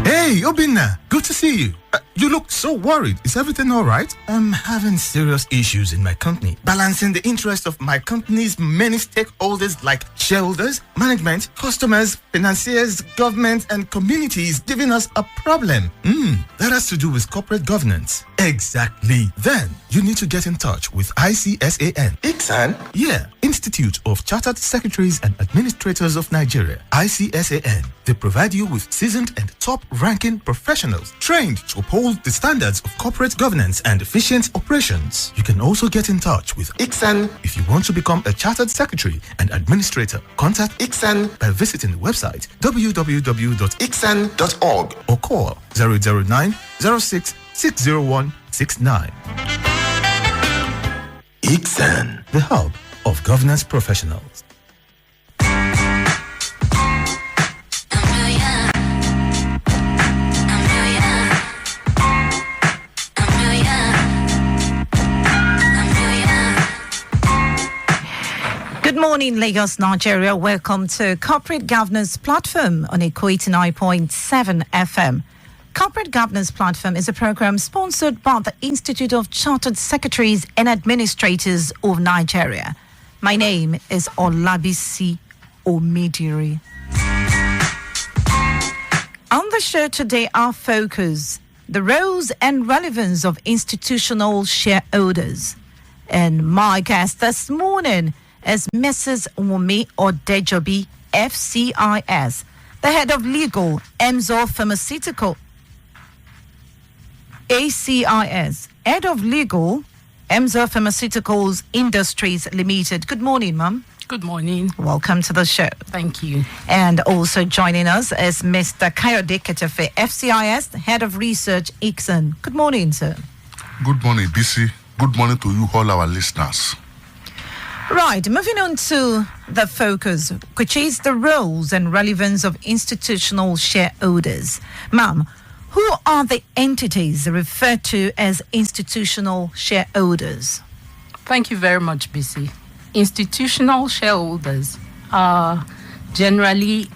Hey, Obinna, good to see you. You look so worried. Is everything all right? I'm having serious issues in my company. Balancing the interests of my company's many stakeholders like shareholders, management, customers, financiers, government, and community is giving us a problem. That has to do with corporate governance. Exactly. Then, you need to get in touch with ICSAN. ICSAN? Yeah, Institute of Chartered Secretaries and Administrators of Nigeria. ICSAN. They provide you with seasoned and top-ranking professionals trained to uphold the standards of corporate governance and efficient operations. You can also get in touch with ICSAN. If you want to become a chartered secretary and administrator, contact ICSAN by visiting the website www.icsan.org or call 009 06 601 69. ICSAN, the hub of governance professionals. Good morning, Lagos, Nigeria. Welcome to Corporate Governance Platform on Eco 89.7 FM. Corporate Governance Platform is a program sponsored by the Institute of Chartered Secretaries and Administrators of Nigeria. My name is Olabisi Omidiri. On the show today, our focus, the roles and relevance of institutional shareholders. And my guest this morning is Mrs. Wumi Odejobi, FCIS, the head of legal, Emzor Pharmaceutical, ACIS, head of legal, Emzor Pharmaceuticals Industries Limited. Good morning, ma'am. Good morning. Welcome to the show. Thank you. And also joining us is Mr. Kayode Ketefe, FCIS, head of research, ICSAN. Good morning, sir. Good morning, BC. Good morning to you, all our listeners. Right, moving on to the focus, which is the roles and relevance of institutional shareholders. Ma'am, who are the entities referred to as institutional shareholders? Thank you very much, BC. Institutional shareholders are generally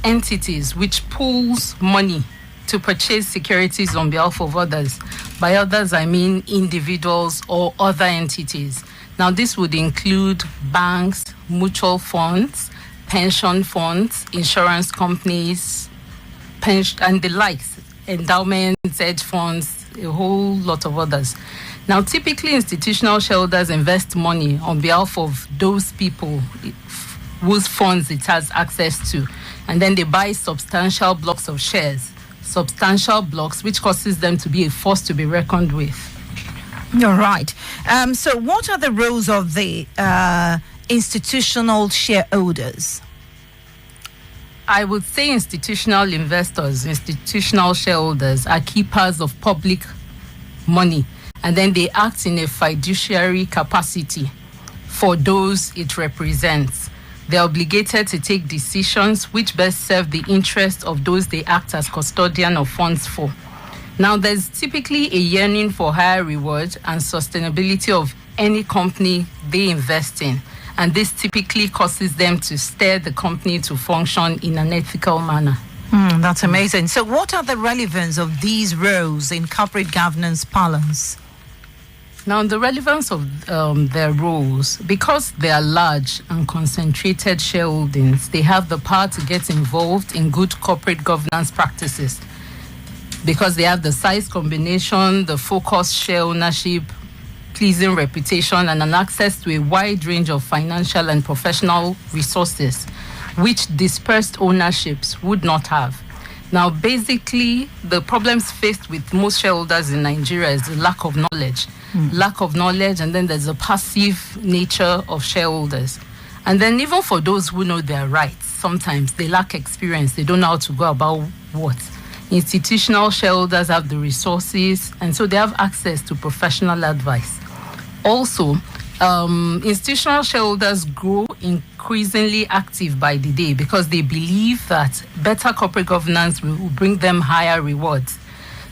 entities which pools money to purchase securities on behalf of others. By others, I mean individuals or other entities. Now, this would include banks, mutual funds, pension funds, insurance companies, and the likes, endowments, hedge funds, a whole lot of others. Now, typically, institutional shareholders invest money on behalf of those people whose funds it has access to, and then they buy substantial blocks of shares, substantial blocks, which causes them to be a force to be reckoned with. You're right. So what are the roles of the institutional shareholders? I would say institutional investors, institutional shareholders are keepers of public money, and then they act in a fiduciary capacity for those it represents. They're obligated to take decisions which best serve the interests of those they act as custodian of funds for. Now, there's typically a yearning for higher reward and sustainability of any company they invest in, and this typically causes them to steer the company to function in an ethical manner. That's amazing. So what are the relevance of these roles in corporate governance parlance? Now, the relevance of their roles, because they are large and concentrated shareholdings, they have the power to get involved in good corporate governance practices, because they have the size combination, the focused share ownership, pleasing reputation, and an access to a wide range of financial and professional resources, which dispersed ownerships would not have. Now, basically, the problems faced with most shareholders in Nigeria is the lack of knowledge. Lack of knowledge, and then there's a passive nature of shareholders. And then even for those who know their rights, sometimes they lack experience. They don't know how to go about what. Institutional shareholders have the resources, and so they have access to professional advice. Also, institutional shareholders grow increasingly active by the day because they believe that better corporate governance will bring them higher rewards.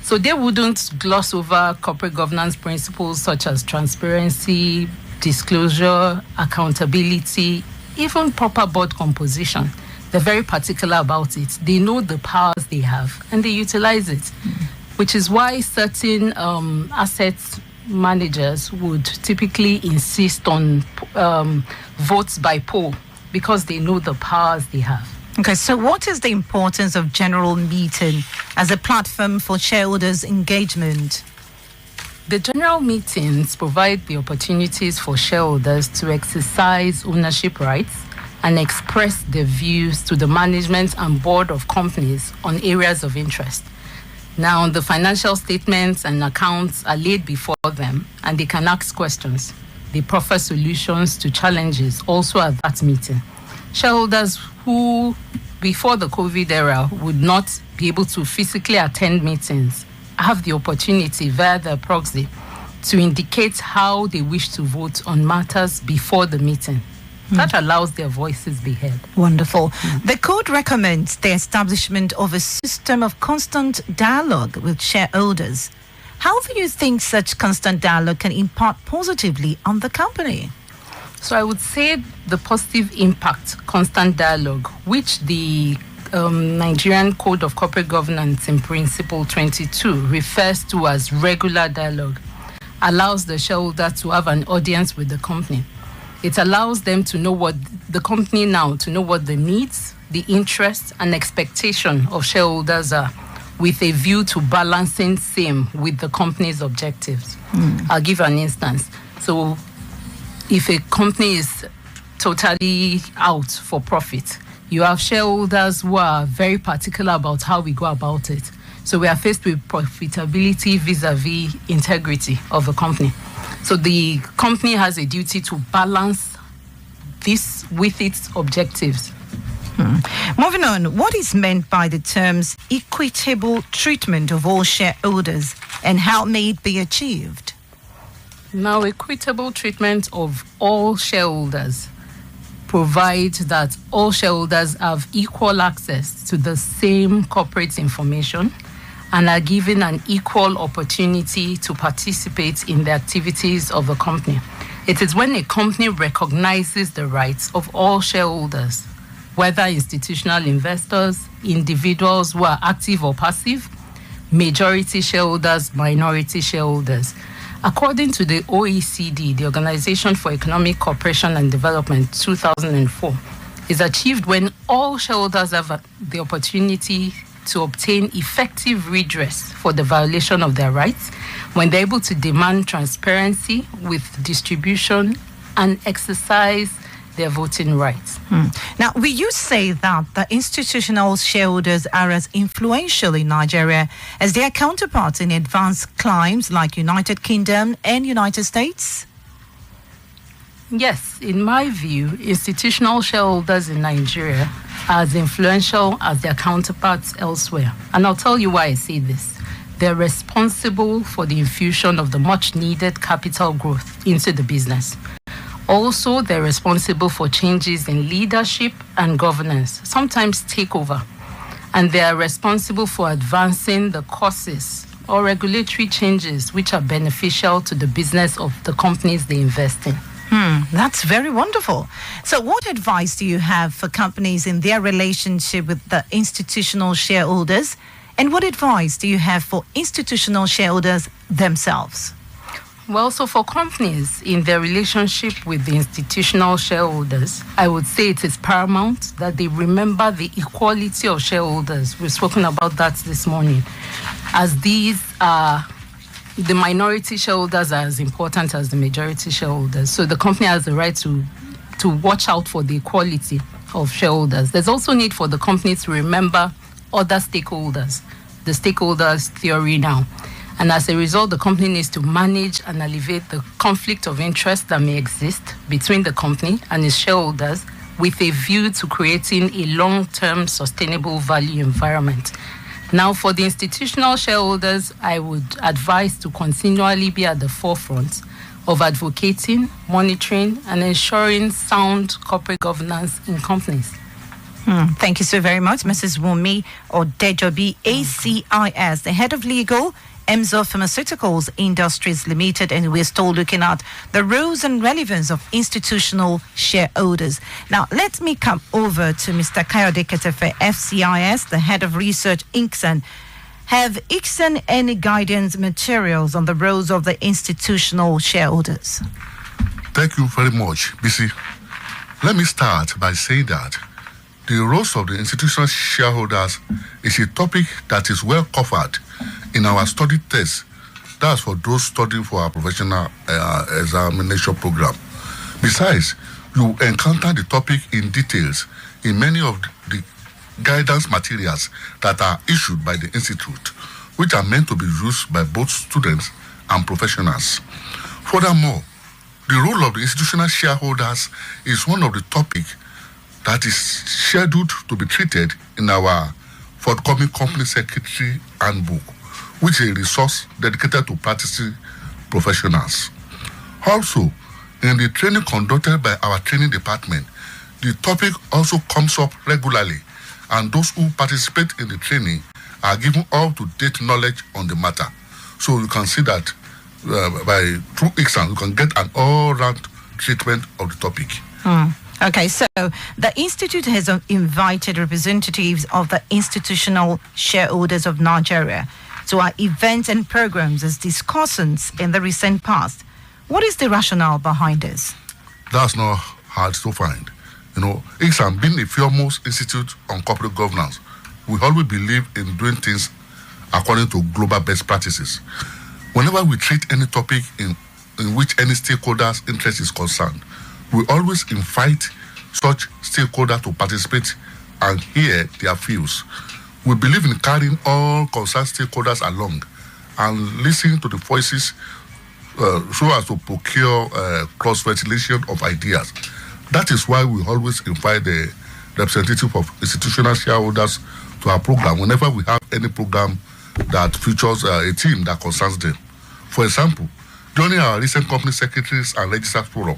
So they wouldn't gloss over corporate governance principles such as transparency, disclosure, accountability, even proper board composition. They're very particular about it. They know the powers they have and they utilize it, which is why certain asset managers would typically insist on votes by poll because they know the powers they have. Okay, so what is the importance of general meeting as a platform for shareholders' engagement? The general meetings provide the opportunities for shareholders to exercise ownership rights and express their views to the management and board of companies on areas of interest. Now, the financial statements and accounts are laid before them, and they can ask questions. They proffer solutions to challenges also at that meeting. Shareholders who, before the COVID era, would not be able to physically attend meetings have the opportunity via their proxy to indicate how they wish to vote on matters before the meeting. That allows their voices be heard. Wonderful. The code recommends the establishment of a system of constant dialogue with shareholders. How do you think such constant dialogue can impact positively on the company? So I would say the positive impact, constant dialogue, which the Nigerian Code of Corporate Governance in Principle 22 refers to as regular dialogue, allows the shareholder to have an audience with the company. It allows them to know what the company now, to know what the needs, the interests, and expectation of shareholders are, with a view to balancing same with the company's objectives. I'll give an instance. So if a company is totally out for profit, you have shareholders who are very particular about how we go about it. So we are faced with profitability vis-a-vis integrity of the company. So the company has a duty to balance this with its objectives. Moving on, what is meant by the terms equitable treatment of all shareholders and how may it be achieved? Now, equitable treatment of all shareholders provides that all shareholders have equal access to the same corporate information and are given an equal opportunity to participate in the activities of the company. It is when a company recognizes the rights of all shareholders, whether institutional investors, individuals who are active or passive, majority shareholders, minority shareholders. According to the OECD, the Organization for Economic Cooperation and Development, 2004, is achieved when all shareholders have the opportunity to obtain effective redress for the violation of their rights, when they're able to demand transparency with distribution and exercise their voting rights. Now, will you say that the institutional shareholders are as influential in Nigeria as their counterparts in advanced climes like United Kingdom and United States? Yes, in my view, institutional shareholders in Nigeria are as influential as their counterparts elsewhere. And I'll tell you why I say this. They're responsible for the infusion of the much-needed capital growth into the business. Also, they're responsible for changes in leadership and governance, sometimes takeover. And they are responsible for advancing the causes or regulatory changes which are beneficial to the business of the companies they invest in. That's very wonderful. So what advice do you have for companies in their relationship with the institutional shareholders? And what advice do you have for institutional shareholders themselves? Well, so for companies in their relationship with the institutional shareholders, I would say it is paramount that they remember the equality of shareholders. We've spoken about that this morning, as these are the minority shareholders are as important as the majority shareholders. So the company has the right to watch out for the equality of shareholders. There's also need for the company to remember other stakeholders, the stakeholders theory now. And as a result, the company needs to manage and alleviate the conflict of interest that may exist between the company and its shareholders with a view to creating a long-term sustainable value environment. Now, for the institutional shareholders, I would advise to continually be at the forefront of advocating, monitoring, and ensuring sound corporate governance in companies. Thank you so very much, Mrs. Wunmi Odejobi, ACIS, the head of legal Emzo Pharmaceuticals Industries Limited, and we're still looking at the roles and relevance of institutional shareholders. Now, let me come over to Mr. Kayode Ketefe, FCIS, the head of research, ICSAN. Have ICSAN any guidance materials on the roles of the institutional shareholders? Thank you very much, BC. Let me start by saying that the roles of the institutional shareholders is a topic that is well covered in our study test. That's for those studying for our professional examination program. Besides, you encounter the topic in details in many of the guidance materials that are issued by the Institute, which are meant to be used by both students and professionals. Furthermore, the role of the institutional shareholders is one of the topics that is scheduled to be treated in our forthcoming company secretary handbook, which is a resource dedicated to practicing professionals. Also, in the training conducted by our training department, the topic also comes up regularly, and those who participate in the training are given up-to-date knowledge on the matter. So you can see that through ICSAN, you can get an all-round treatment of the topic. Okay, so the Institute has invited representatives of the institutional shareholders of Nigeria to our events and programs as discussants in the recent past. What is the rationale behind this? That's not hard to find. ICSAN being a foremost institute on corporate governance, we always believe in doing things according to global best practices. Whenever we treat any topic in which any stakeholder's interest is concerned, we always invite such stakeholders to participate and hear their views. We believe in carrying all concerned stakeholders along and listening to the voices so as to procure cross-ventilation of ideas. That is why we always invite the representative of institutional shareholders to our program whenever we have any program that features a theme that concerns them. For example, during our recent company secretaries and registrars forum,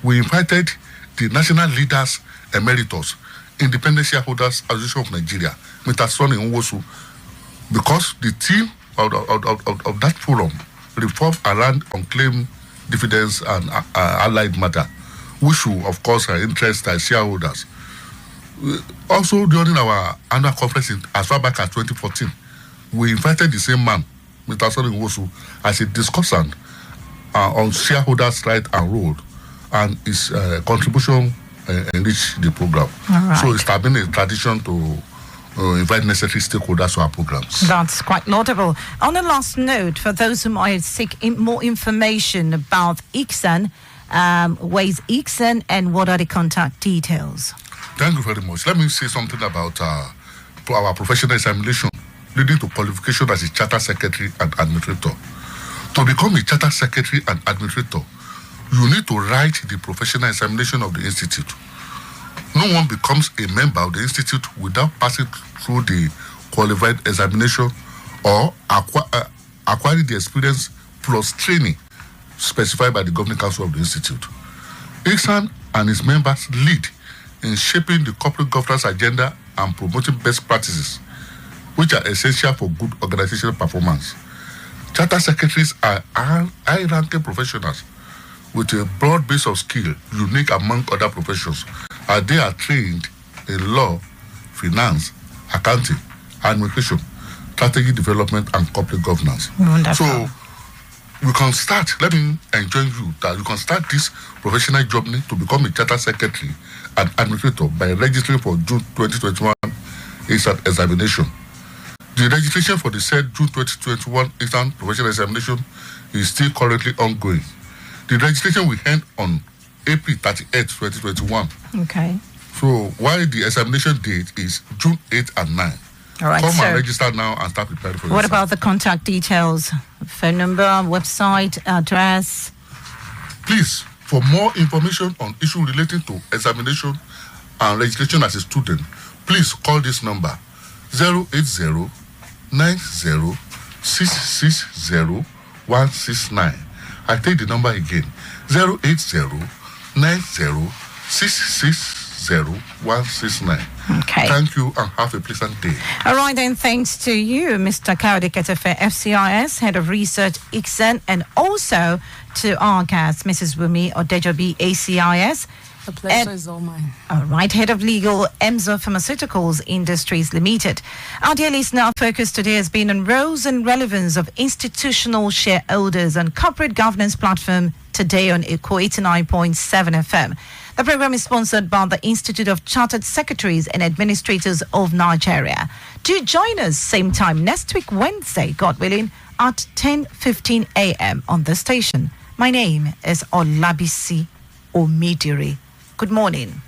we invited the National Leaders Emeritus, Independent Shareholders Association of Nigeria, Mr. Sonny Nwosu, because the theme of that forum revolved around unclaimed dividends and allied matter, which will, of course, interest our shareholders. Also, during our annual conference as far back as 2014, we invited the same man, Mr. Sonny Nwosu, as a discussant on shareholders' rights and role, and his contribution enriched the program. Right. So it's been a tradition to invite necessary stakeholders to our programs. That's quite laudable. On a last note, for those who might seek more information about ICSAN, where is ICSAN and what are the contact details? Thank you very much. Let me say something about our professional examination leading to qualification as a charter secretary and administrator. To become a charter secretary and administrator, you need to write the professional examination of the institute. No one becomes a member of the institute without passing through the qualified examination or acquiring the experience plus training specified by the governing council of the institute. ICSAN and its members lead in shaping the corporate governance agenda and promoting best practices, which are essential for good organizational performance. Charter secretaries are high-ranking professionals with a broad base of skill, unique among other professions, as they are trained in law, finance, accounting, administration, strategy development, and corporate governance. Wonderful. So we can start, let me enjoin you that you can start this professional journey to become a charter secretary and administrator by registering for June 2021 ICSAN examination. The registration for the said June 2021 ICSAN professional examination is still currently ongoing. The registration will end on April 38, 2021. Okay. So while the examination date is June 8 and 9. All right. Come so and register now and start preparing for what yourself. about the contact details? Phone number, website, address? Please, for more information on issues relating to examination and registration as a student, please call this number 080-90-660-169. I take the number again, 080-90-660-169. 0169. Okay. Thank you and have a pleasant day. All right, then, thanks to you, Mr. Kaode Ketefe, FCIS, Head of Research, ICSEN, and also to our guest, Mrs. Wumi Odejobi, ACIS. The pleasure is all mine. All right, Head of Legal, EMSO Pharmaceuticals Industries Limited. Our dear listener, our focus today has been on roles and relevance of institutional shareholders and corporate governance platform today on Echo 89.7 FM. The program is sponsored by the Institute of Chartered Secretaries and Administrators of Nigeria. Do join us same time next week, Wednesday, God willing, at 10:15 a.m. on the station. My name is Olabisi Omidiri. Good morning.